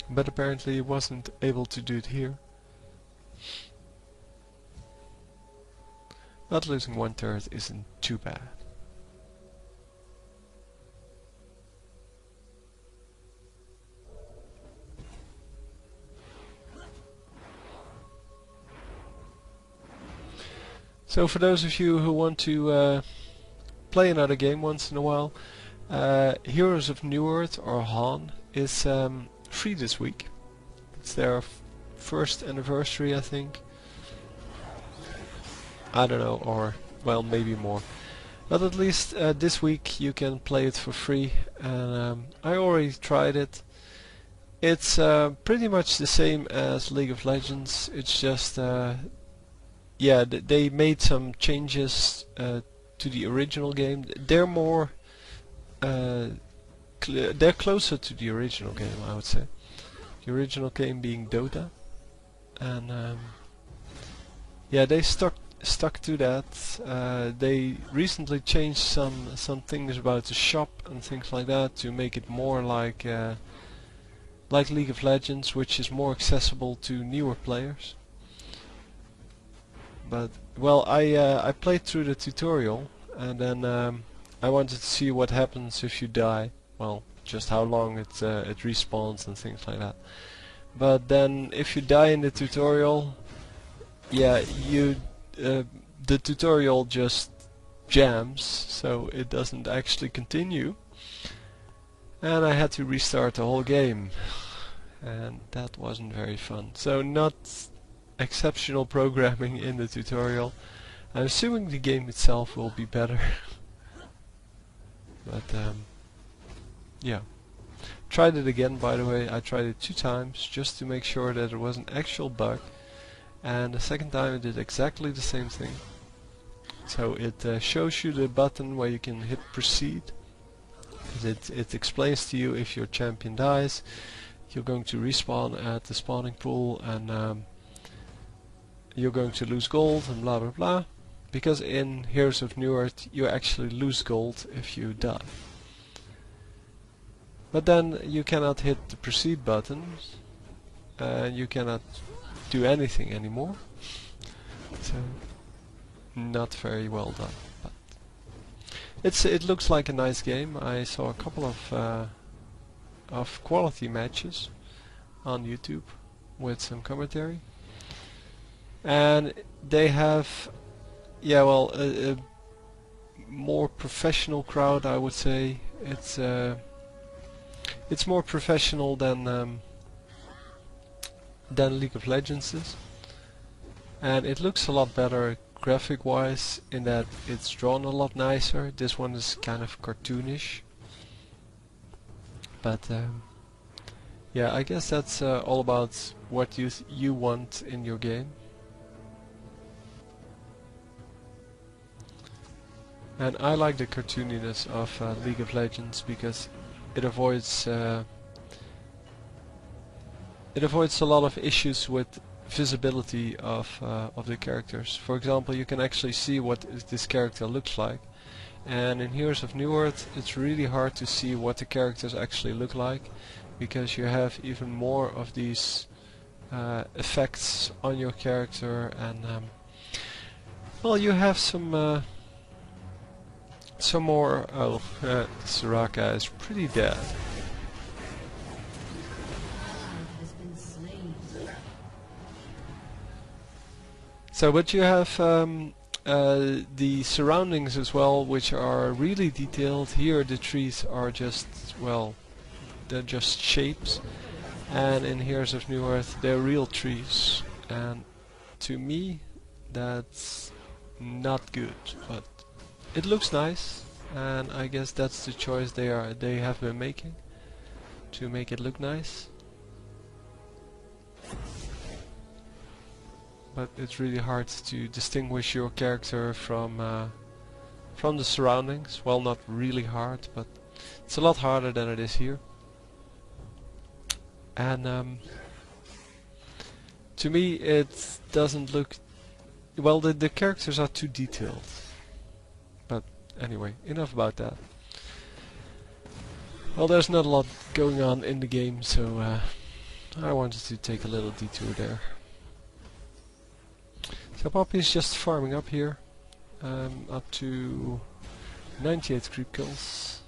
but apparently he wasn't able to do it here. But losing one turret isn't too bad. So for those of you who want to play another game once in a while, Heroes of Newerth, or HON, is free this week. It's their first anniversary, I think. I don't know, or well, maybe more. But at least this week you can play it for free, and I already tried it. It's pretty much the same as League of Legends. It's just yeah, they made some changes to the original game. They're more they're closer to the original game, I would say. The original game being Dota, and yeah, they stuck to that. They recently changed some things about the shop and things like that to make it more like League of Legends, which is more accessible to newer players. But well, I played through the tutorial, and then I wanted to see what happens if you die. Well, just how long it respawns and things like that. But then if you die in the tutorial, yeah, the tutorial just jams, so it doesn't actually continue, and I had to restart the whole game, and that wasn't very fun. So not exceptional programming in the tutorial. I'm assuming the game itself will be better. But yeah. Tried it again, by the way. I tried it 2 times just to make sure that it was an actual bug, and the second time it did exactly the same thing. So it shows you the button where you can hit proceed. It explains to you if your champion dies, you're going to respawn at the spawning pool, and you're going to lose gold and blah blah blah, because in Heroes of Newerth you actually lose gold if you die. But then you cannot hit the proceed button, and you cannot do anything anymore. So not very well done. But it looks like a nice game. I saw a couple of quality matches on YouTube with some commentary. And they have, yeah, well, a more professional crowd, I would say. It's more professional than League of Legends is, and it looks a lot better graphic-wise in that it's drawn a lot nicer. This one is kind of cartoonish, but yeah, I guess that's all about what you want in your game. And I like the cartooniness of League of Legends because it avoids a lot of issues with visibility of the characters. For example, you can actually see what this character looks like, and in Heroes of Newerth it's really hard to see what the characters actually look like, because you have even more of these effects on your character, and well, you have some more. Oh, Soraka is pretty dead. So, but you have the surroundings as well, which are really detailed. Here the trees are just, well, they're just shapes, and in Heroes of Newerth they're real trees, and to me that's not good, but it looks nice, and I guess that's the choice they have been making, to make it look nice. But it's really hard to distinguish your character from the surroundings. Well, not really hard, but it's a lot harder than it is here. And to me it doesn't look well. The characters are too detailed. But anyway, enough about that. Well, there's not a lot going on in the game, so I wanted to take a little detour there. So Poppy is just farming up here, up to 98 creep kills,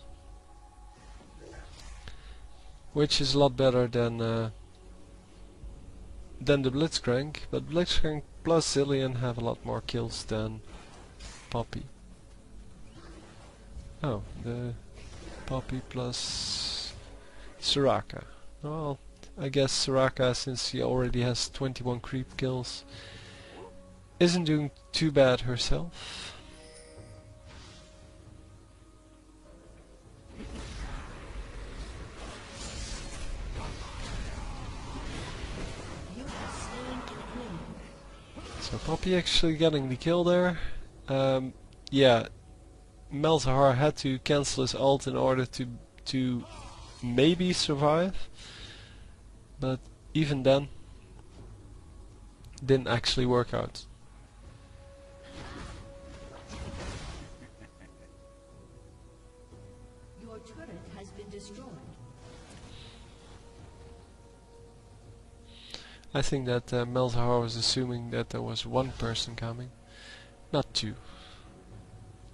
which is a lot better than the Blitzcrank, but Blitzcrank plus Zilean have a lot more kills than Poppy. Oh, the Poppy plus Soraka. Well, I guess Soraka, since she already has 21 creep kills, isn't doing too bad herself. So Poppy actually getting the kill there. Yeah, Malzahar had to cancel his ult in order to maybe survive, but even then didn't actually work out. Your turret has been destroyed. I think that Malzahar was assuming that there was one person coming, not two.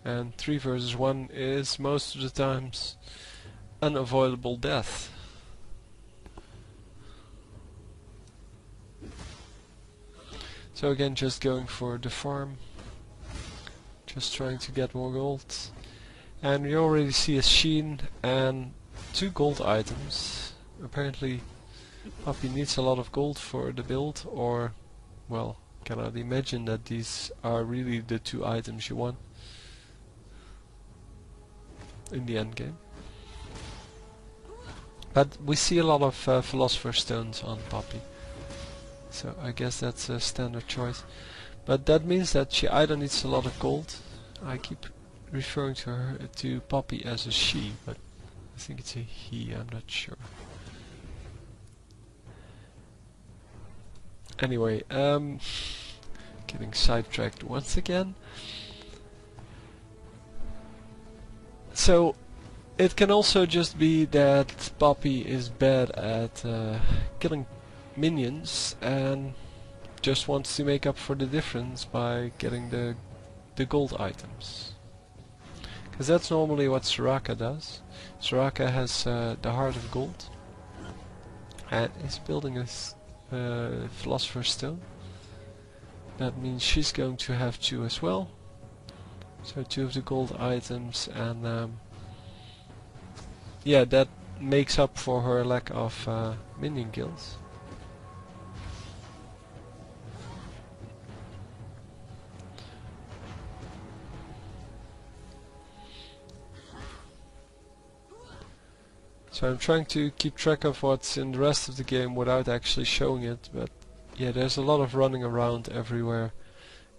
And 3 versus 1 is most of the times unavoidable death. So again, just going for the farm, just trying to get more gold. And we already see a sheen and 2 gold items. Apparently Poppy needs a lot of gold for the build, or, well, cannot imagine that these are really the 2 items you want in the end game. But we see a lot of Philosopher's Stones on Poppy, so I guess that's a standard choice. But that means that she either needs a lot of gold. I keep referring to her, to Poppy, as a she, but I think it's a he, I'm not sure. Anyway, getting sidetracked once again. So it can also just be that Poppy is bad at killing minions and just wants to make up for the difference by getting the gold items. Because that's normally what Soraka does. Soraka has the Heart of Gold and is building a Philosopher's Stone. That means she's going to have 2 as well. So 2 of the gold items, and yeah, that makes up for her lack of minion kills. So I'm trying to keep track of what's in the rest of the game without actually showing it, but yeah, there's a lot of running around everywhere,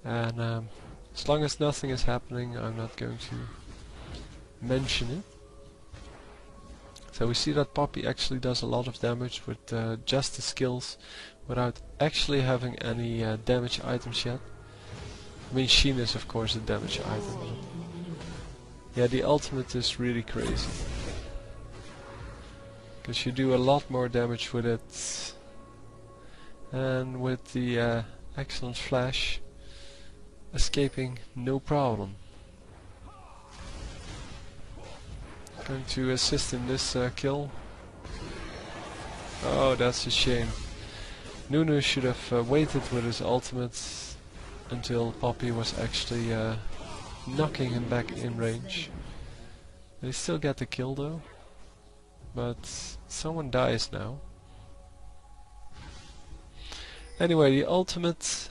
and as long as nothing is happening, I'm not going to mention it. So we see that Poppy actually does a lot of damage with just the skills, without actually having any damage items yet. I mean, Sheen is of course a damage item. Yeah, the ultimate is really crazy, because you do a lot more damage with it, and with the excellent flash, escaping no problem. Going to assist in this kill. Oh, that's a shame. Nunu should have waited with his ultimate until Poppy was actually knocking him back in range. They still get the kill though, but someone dies now. Anyway, the ultimate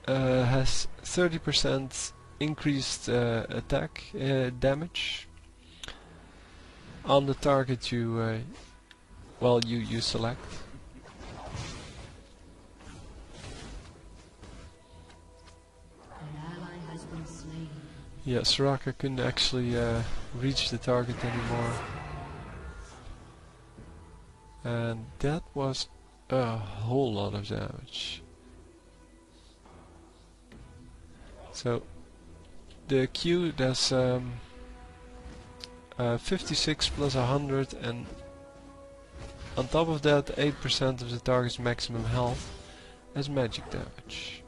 has 30% increased attack damage on the target you you select. An ally has been slain. Yeah, Soraka couldn't actually reach the target anymore, and that was a whole lot of damage. So the Q does 56 plus 100 and on top of that, 8% of the target's maximum health as magic damage.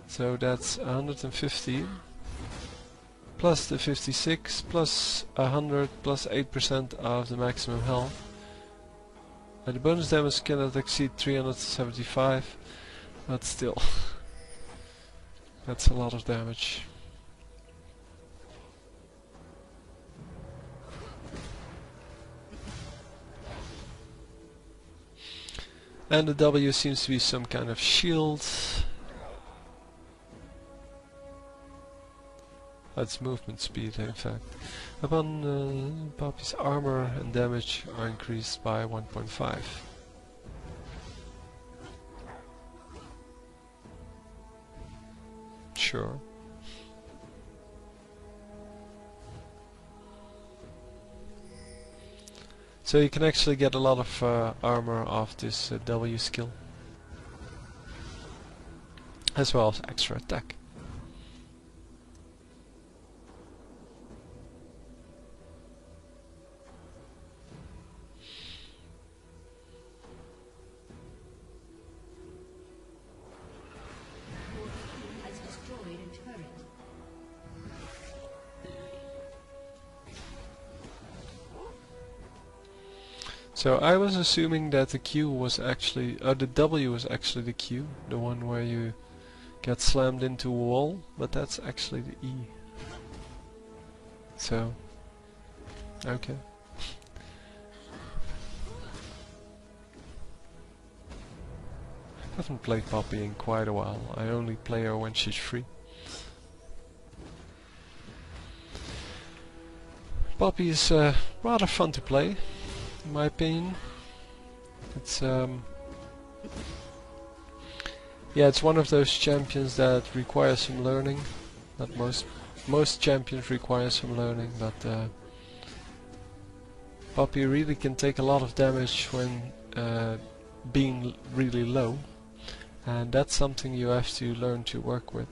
So that's 150 plus the 56 plus 100 plus 8% of the maximum health. And the bonus damage cannot exceed 375, but still, that's a lot of damage. And the W seems to be some kind of shield. That's movement speed, in fact. Upon Poppy's armor and damage are increased by 1.5. Sure. So you can actually get a lot of armor off this W skill, as well as extra attack. Has destroyed a turret. So I was assuming that the Q was actually, the W was actually the Q, the one where you get slammed into a wall, but that's actually the E. So, okay. I haven't played Poppy in quite a while. I only play her when she's free. Poppy is rather fun to play, in my opinion. It's yeah, it's one of those champions that requires some learning. Not most champions require some learning, but Poppy really can take a lot of damage when being really low, and that's something you have to learn to work with.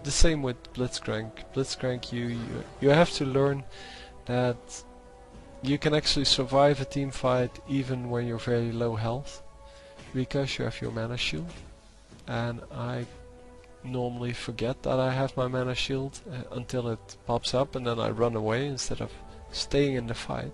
The same with Blitzcrank. Blitzcrank, you have to learn that you can actually survive a team fight even when you're very low health, because you have your mana shield. And I normally forget that I have my mana shield until it pops up, and then I run away instead of staying in the fight.